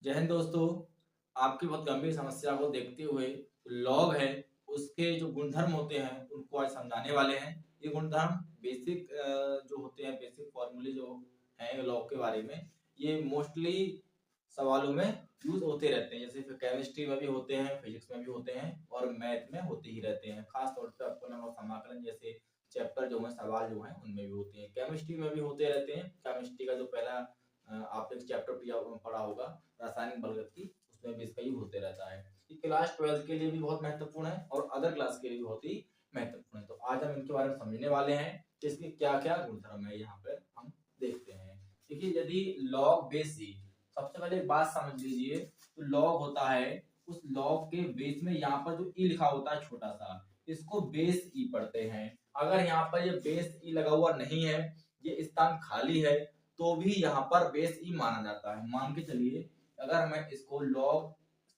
जय हिंद दोस्तों। आपकी बहुत गंभीर समस्या को देखते हुए लॉग है उसके जो गुणधर्म होते हैं उनको आज समझाने वाले हैं। ये गुणधर्म बेसिक जो होते हैं, बेसिक फॉर्मूले जो हैं लॉग के बारे में, ये मोस्टली सवालों में यूज होते रहते हैं। जैसे केमिस्ट्री में भी होते हैं, फिजिक्स में भी होते हैं और मैथ में होते ही रहते हैं। खास तौर पर अपना और समाकलन जैसे चैप्टर जो है, सवाल जो है उनमें भी होते हैं। केमिस्ट्री में भी होते रहते हैं। केमिस्ट्री का जो पहला आपने चैप्टर पढ़ा होगा, रासायनिक बलगति, उसमें भी इसका यूज होते रहता है। ये क्लास 12 के लिए भी बहुत महत्वपूर्ण है और अदर क्लास के लिए भी बहुत ही महत्वपूर्ण है। तो आज हम इनके बारे में समझने वाले हैं कि इसके क्या क्या गुणधर्म है, यहाँ पर हम देखते हैं। देखिए, यदि लॉग बेस ई, सबसे पहले एक बात समझ लीजिए, तो लॉग होता है, उस लॉग के बेस में यहाँ पर जो ई लिखा होता है छोटा सा, इसको बेस ई पढ़ते हैं। अगर यहाँ पर ये बेस ई लगा हुआ नहीं है, ये स्थान खाली है, तो भी यहाँ पर बेस ई माना जाता है। मान के चलिए अगर मैं इसको लॉग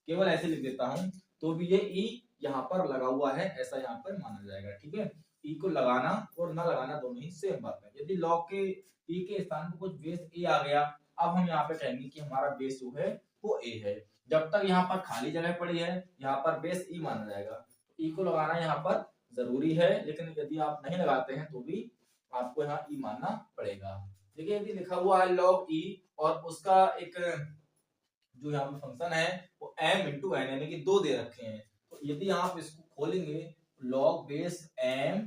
केवल ऐसे लिख देता हूं तो भी ये ई यहाँ पर लगा हुआ है, ऐसा यहाँ पर माना जाएगा। ठीक है, ई को लगाना और ना लगाना दोनों ही सेम बात है। यदि लॉग के ई के स्थान पर कुछ बेस ए आ गया, अब हम यहाँ पे कहेंगे कि हमारा बेस जो है वो ए है। जब तक यहाँ पर खाली जगह पड़ी है, यहाँ पर बेस ई माना जाएगा। ई को लगाना यहाँ पर जरूरी है, लेकिन यदि आप नहीं लगाते हैं तो भी आपको यहाँ ई मानना पड़ेगा। देखिए, यदि लिखा हुआ है लॉग ई और उसका एक जो यहाँ पे फंक्शन है वो m इंटू एन यानी कि 2 दे रखे हैं, तो यदि आप इसको खोलेंगे, log base m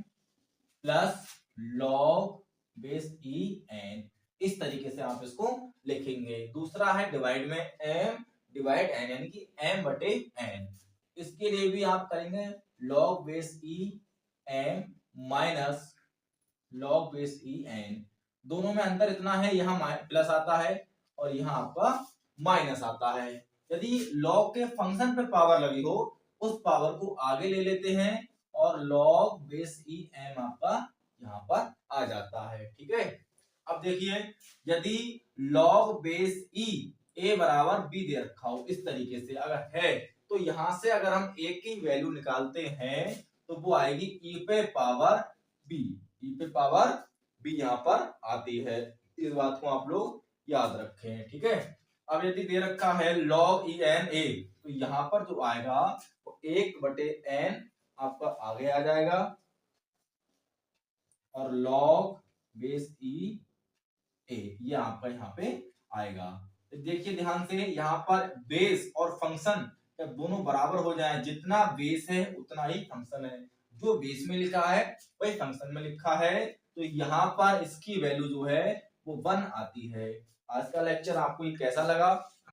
plus log base e n, इस तरीके से आप इसको लिखेंगे। दूसरा है डिवाइड में m डिवाइड n यानी कि m बटे n, इसके लिए भी आप करेंगे log base e m minus log base e n. दोनों में अंतर इतना है, यहाँ प्लस आता है और यहाँ आपका माइनस आता है। यदि लॉग के फंक्शन पे पावर लगी हो, उस पावर को आगे ले लेते हैं और लॉग बेस ई एम आपका यहाँ पर आ जाता है। ठीक है, अब देखिए, यदि लॉग बेस ई ए बराबर बी दे रखा हो इस तरीके से अगर है, तो यहां से अगर हम ए की वैल्यू निकालते हैं तो वो आएगी ई पे पावर बी। ई पे पावर बी यहाँ पर आती है, इस बात को आप लोग याद रखें। ठीक है, अब यदि दे रखा है log ई एन ए, तो यहाँ पर जो आएगा वो 1/n आपका आगे आ जाएगा और log बेस ई ए ये आपका यहाँ पे आएगा। तो देखिए ध्यान से, यहाँ पर बेस और फंक्शन जब दोनों बराबर हो जाए, जितना बेस है उतना ही फंक्शन है। जो बेस में लिखा है वही फंक्शन में लिखा है, तो यहाँ पर इसकी वैल्यू जो है वो 1 आती है। आज का लेक्चर आपको ये कैसा लगा